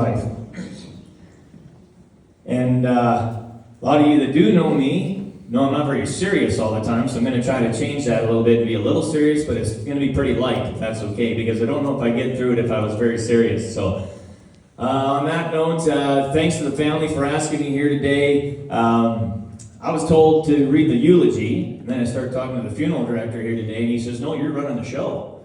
life. And a lot of you that do know me know I'm not very serious all the time, so I'm going to try to change that a little bit and be a little serious, but it's going to be pretty light, if that's okay, because I don't know if I get through it if I was very serious. So on that note, thanks to the family for asking me here today. I was told to read the eulogy, and then I started talking to the funeral director here today, and he says, "No, you're running the show."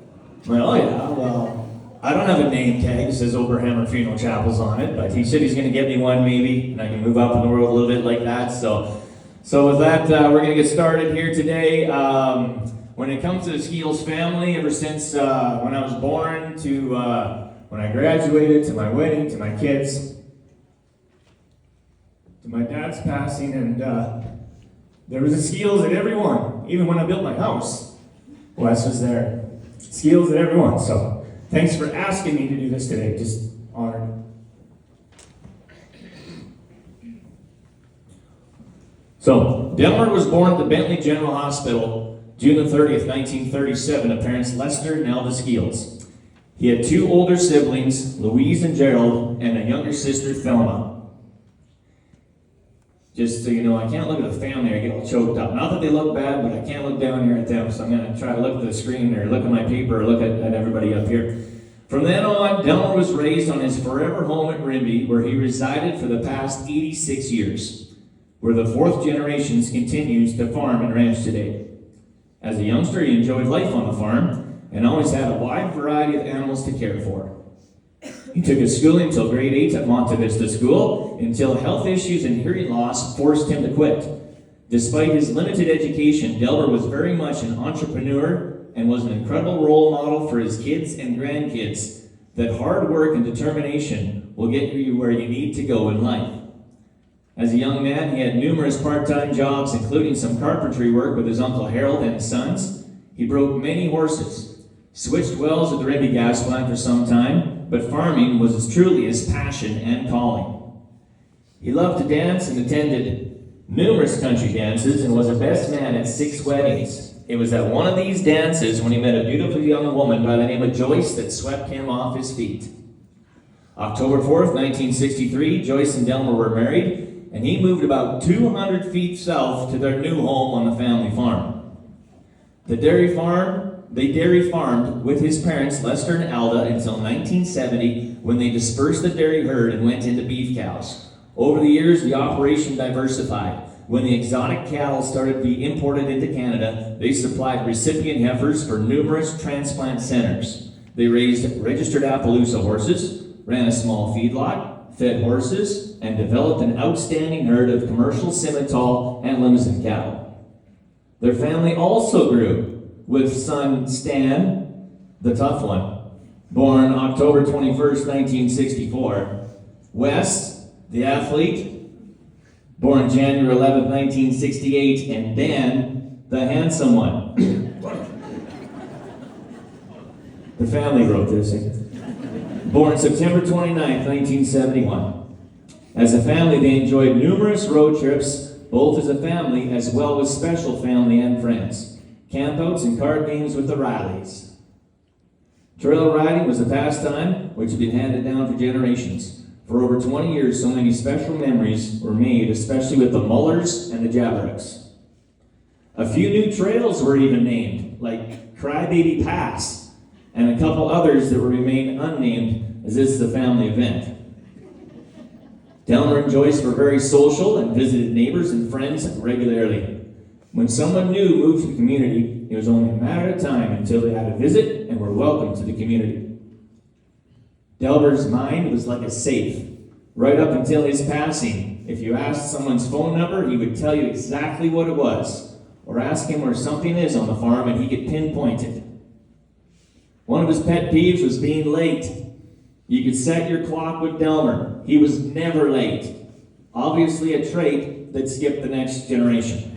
I'm like, "Oh yeah, well, I don't have a name tag that says Oberhammer Funeral Chapels on it, but he said he's going to get me one maybe, and I can move up in the world a little bit like that." So with that, we're going to get started here today. When it comes to the Skeels family, ever since when I was born to when I graduated, to my wedding, to my kids, to my dad's passing, and there was a Skeels at everyone. Even when I built my house, Wes was there. Skeels at everyone. So thanks for asking me to do this today. Just honored. So Delmer was born at the Bentley General Hospital June the 30th, 1937, to parents Lester and Alva Skeels. He had two older siblings, Louise and Gerald, and a younger sister, Thelma. Just so you know, I can't look at the family, I get all choked up. Not that they look bad, but I can't look down here at them, so I'm going to try to look at the screen or look at my paper or look at everybody up here. From then on, Delmer was raised on his forever home at Rimby, where he resided for the past 86 years, where the fourth generation continues to farm and ranch today. As a youngster, he enjoyed life on the farm and always had a wide variety of animals to care for. He took his schooling until grade 8 at Monte Vista School, until health issues and hearing loss forced him to quit. Despite his limited education, Delmer was very much an entrepreneur and was an incredible role model for his kids and grandkids that hard work and determination will get you where you need to go in life. As a young man, he had numerous part-time jobs, including some carpentry work with his Uncle Harold and his sons. He broke many horses, switched wells at the Rimby gas plant for some time, but farming was truly his passion and calling. He loved to dance and attended numerous country dances and was a best man at 6 weddings. It was at one of these dances when he met a beautiful young woman by the name of Joyce that swept him off his feet. October 4th, 1963, Joyce and Delmer were married, and he moved about 200 feet south to their new home on the family farm. They dairy farmed with his parents, Lester and Alda, until 1970, when they dispersed the dairy herd and went into beef cows. Over the years, the operation diversified. When the exotic cattle started to be imported into Canada, they supplied recipient heifers for numerous transplant centers. They raised registered Appaloosa horses, ran a small feedlot, fed horses, and developed an outstanding herd of commercial Simmental and Limousin cattle. Their family also grew, with son Stan, the tough one, born October 21st, 1964. Wes, the athlete, born January 11th, 1968. And Dan, the handsome one. The family wrote this. Born September 29th, 1971. As a family, they enjoyed numerous road trips, both as a family as well as special family and friends. Campouts and card games with the Rileys. Trail riding was a pastime which had been handed down for generations. For over 20 years, so many special memories were made, especially with the Mullers and the Jabberiks. A few new trails were even named, like Crybaby Pass, and a couple others that will remain unnamed, as this is a family event. Delmer and Joyce were very social and visited neighbors and friends regularly. When someone new moved to the community, it was only a matter of time until they had a visit and were welcome to the community. Delmer's mind was like a safe. Right up until his passing, if you asked someone's phone number, he would tell you exactly what it was, or ask him where something is on the farm and he could pinpoint it. One of his pet peeves was being late. You could set your clock with Delmer. He was never late. Obviously a trait that skipped the next generation.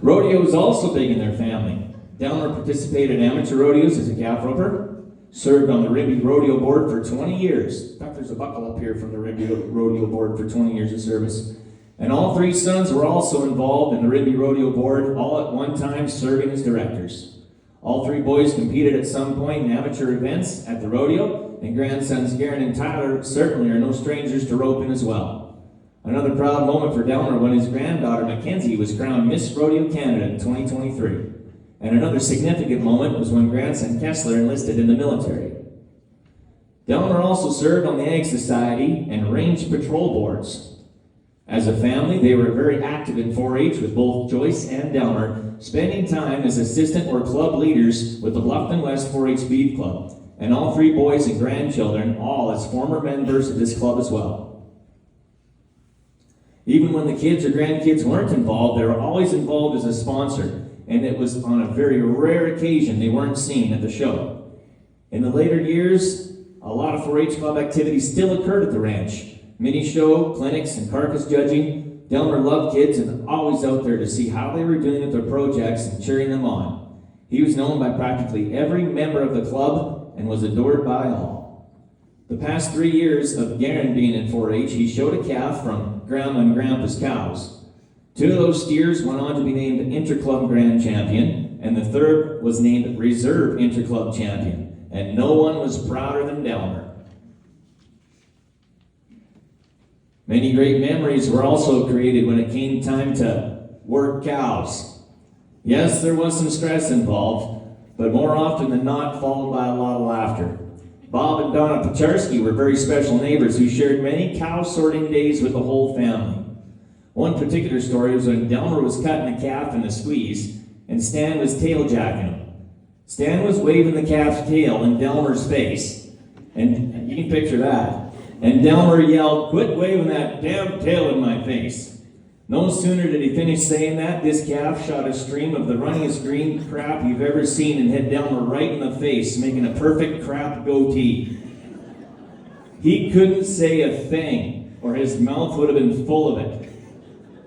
Rodeo was also big in their family. Delmer participated in amateur rodeos as a calf roper, served on the Rimby Rodeo Board for 20 years. In fact, there's a buckle up here from the Rimby Rodeo Board for 20 years of service. And all 3 sons were also involved in the Rimby Rodeo Board, all at one time serving as directors. All three boys competed at some point in amateur events at the rodeo, and grandsons Garen and Tyler certainly are no strangers to roping as well. Another proud moment for Delmer when his granddaughter Mackenzie was crowned Miss Rodeo Canada in 2023. And another significant moment was when grandson Kessler enlisted in the military. Delmer also served on the Ag Society and Range Patrol Boards. As a family, they were very active in 4-H with both Joyce and Delmer, spending time as assistant or club leaders with the Bluffton West 4-H Beef Club, and all three boys and grandchildren, all as former members of this club as well. Even when the kids or grandkids weren't involved, they were always involved as a sponsor, and it was on a very rare occasion they weren't seen at the show. In the later years, a lot of 4-H club activities still occurred at the ranch. Mini show, clinics, and carcass judging. Delmer loved kids and always out there to see how they were doing at their projects and cheering them on. He was known by practically every member of the club and was adored by all. The past 3 years of Garen being in 4-H, he showed a calf from Grandma and Grandpa's cows. 2 of those steers went on to be named Interclub Grand Champion, and the third was named Reserve Interclub Champion, and no one was prouder than Delmer. Many great memories were also created when it came time to work cows. Yes, there was some stress involved, but more often than not followed by a lot of laughter. Bob and Donna Pacharski were very special neighbors who shared many cow sorting days with the whole family. One particular story was when Delmer was cutting a calf in a squeeze, and Stan was tail-jacking him. Stan was waving the calf's tail in Delmer's face, and you can picture that. And Delmer yelled, "Quit waving that damn tail in my face." No sooner did he finish saying that, this calf shot a stream of the runningest green crap you've ever seen and hit Delmer right in the face, making a perfect crap goatee. He couldn't say a thing, or his mouth would have been full of it.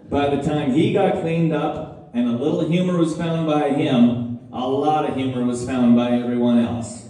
By the time he got cleaned up and a little humor was found by him, a lot of humor was found by everyone else.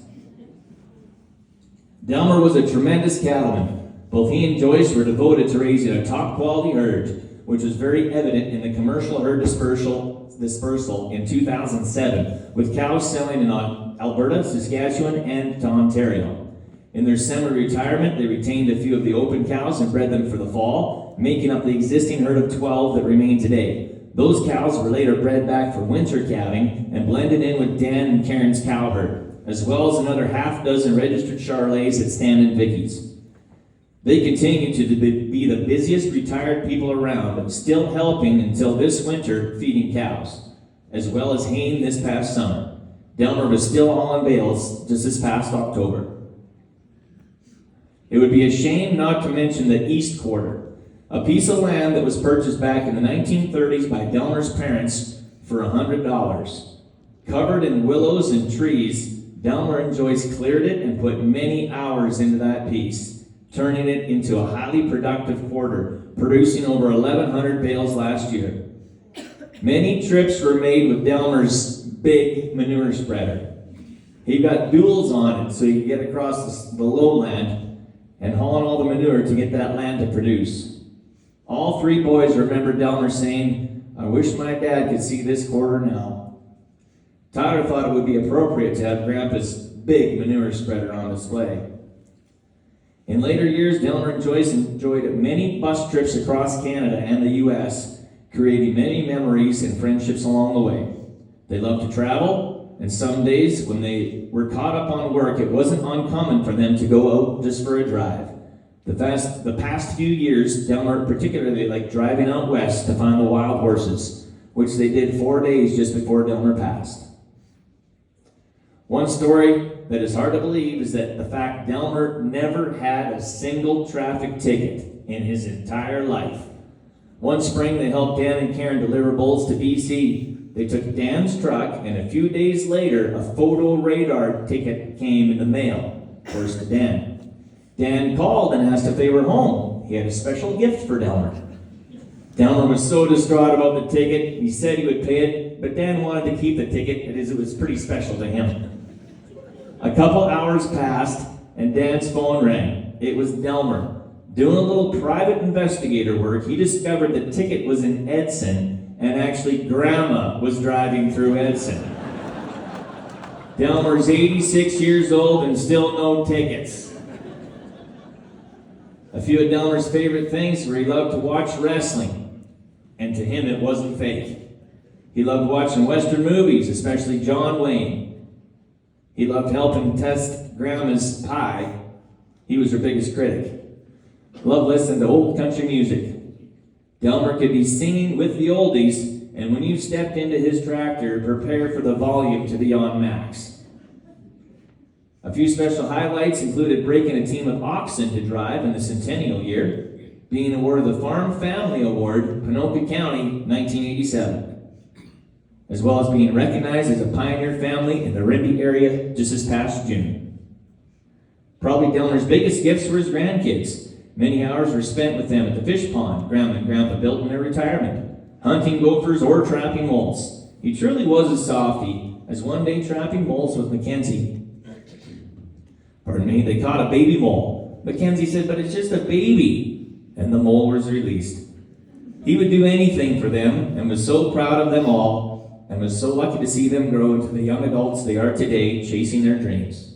Delmer was a tremendous cattleman. Both he and Joyce were devoted to raising a top-quality herd, which was very evident in the commercial herd dispersal in 2007, with cows selling in Alberta, Saskatchewan, and to Ontario. In their semi-retirement, they retained a few of the open cows and bred them for the fall, making up the existing herd of 12 that remain today. Those cows were later bred back for winter calving and blended in with Dan and Karen's cow herd, as well as another half dozen registered Charolais at Stan and Vicky's. They continue to be the busiest retired people around, still helping until this winter feeding cows, as well as haying this past summer. Delmer was still all on bales just this past October. It would be a shame not to mention the East Quarter, a piece of land that was purchased back in the 1930s by Delmer's parents for $100. Covered in willows and trees, Delmer and Joyce cleared it and put many hours into that piece, turning it into a highly productive quarter, producing over 1,100 bales last year. Many trips were made with Delmer's big manure spreader. He got duals on it so he could get across the lowland and hauling all the manure to get that land to produce. All 3 boys remember Delmer saying, "I wish my dad could see this quarter now." Tyler thought it would be appropriate to have Grandpa's big manure spreader on display. In later years, Delmer and Joyce enjoyed many bus trips across Canada and the U.S., creating many memories and friendships along the way. They loved to travel, and some days when they were caught up on work, it wasn't uncommon for them to go out just for a drive. The past few years, Delmer particularly liked driving out west to find the wild horses, which they did 4 days just before Delmer passed. One story that is hard to believe is that the fact Delmer never had a single traffic ticket in his entire life. One spring, they helped Dan and Karen deliver bulls to BC. They took Dan's truck, and a few days later, a photo radar ticket came in the mail, of course, to Dan. Dan called and asked if they were home. He had a special gift for Delmer. Delmer was so distraught about the ticket, he said he would pay it, but Dan wanted to keep the ticket as it was pretty special to him. A couple hours passed, and Dan's phone rang. It was Delmer. Doing a little private investigator work, he discovered the ticket was in Edson, and actually Grandma was driving through Edson. Delmer's 86 years old and still no tickets. A few of Delmer's favorite things were he loved to watch wrestling, and to him it wasn't fake. He loved watching Western movies, especially John Wayne. He loved helping test Grandma's pie. He was her biggest critic. Loved listening to old country music. Delmer could be singing with the oldies, and when you stepped into his tractor, prepare for the volume to be on max. A few special highlights included breaking a team of oxen to drive in the centennial year, being awarded the Farm Family Award, Ponoka County, 1987, as well as being recognized as a pioneer family in the Rimby area just this past June. Probably Delmer's biggest gifts were his grandkids. Many hours were spent with them at the fish pond Grandma and Grandpa built in their retirement, hunting gophers or trapping moles. He truly was a softie, as one day trapping moles with Mackenzie. They caught a baby mole. Mackenzie said, "But it's just a baby," and the mole was released. He would do anything for them and was so proud of them all and was so lucky to see them grow into the young adults they are today, chasing their dreams.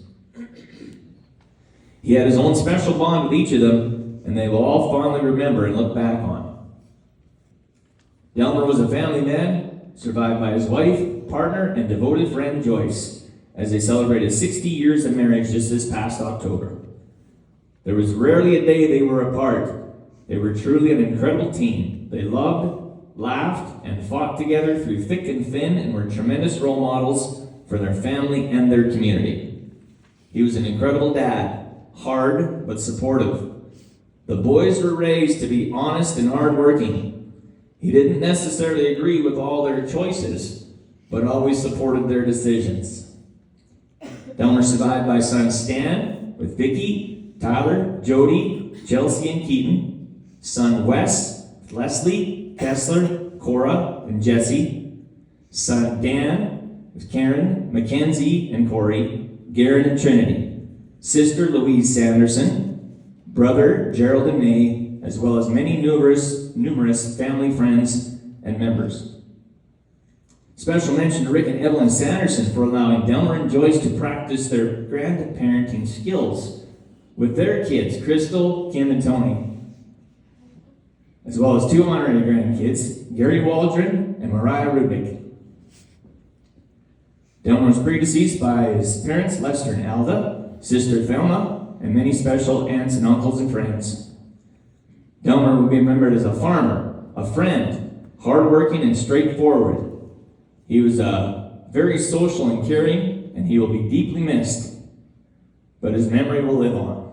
He had his own special bond with each of them, and they will all fondly remember and look back on. Delmer was a family man, survived by his wife, partner, and devoted friend Joyce, as they celebrated 60 years of marriage just this past October. There was rarely a day they were apart. They were truly an incredible team. They loved, laughed, and fought together through thick and thin, and were tremendous role models for their family and their community. He was an incredible dad, hard but supportive. The boys were raised to be honest and hardworking. He didn't necessarily agree with all their choices, but always supported their decisions. Delmer survived by sons Stan, with Vicky, Tyler, Jody, Chelsea, and Keaton, son Wes, Leslie, Kessler, Cora, and Jesse, son Dan, with Karen, Mackenzie, and Corey, Garrett, and Trinity, sister Louise Sanderson, brother Gerald and May, as well as many numerous family friends and members. Special mention to Rick and Evelyn Sanderson for allowing Delmer and Joyce to practice their grandparenting skills with their kids, Crystal, Kim, and Tony, as well as two honorary grandkids, Gary Waldron and Mariah Rubik. Delmer was predeceased by his parents, Lester and Alda, sister Thelma, and many special aunts and uncles and friends. Delmer will be remembered as a farmer, a friend, hardworking and straightforward. He was very social and caring, and he will be deeply missed, but his memory will live on.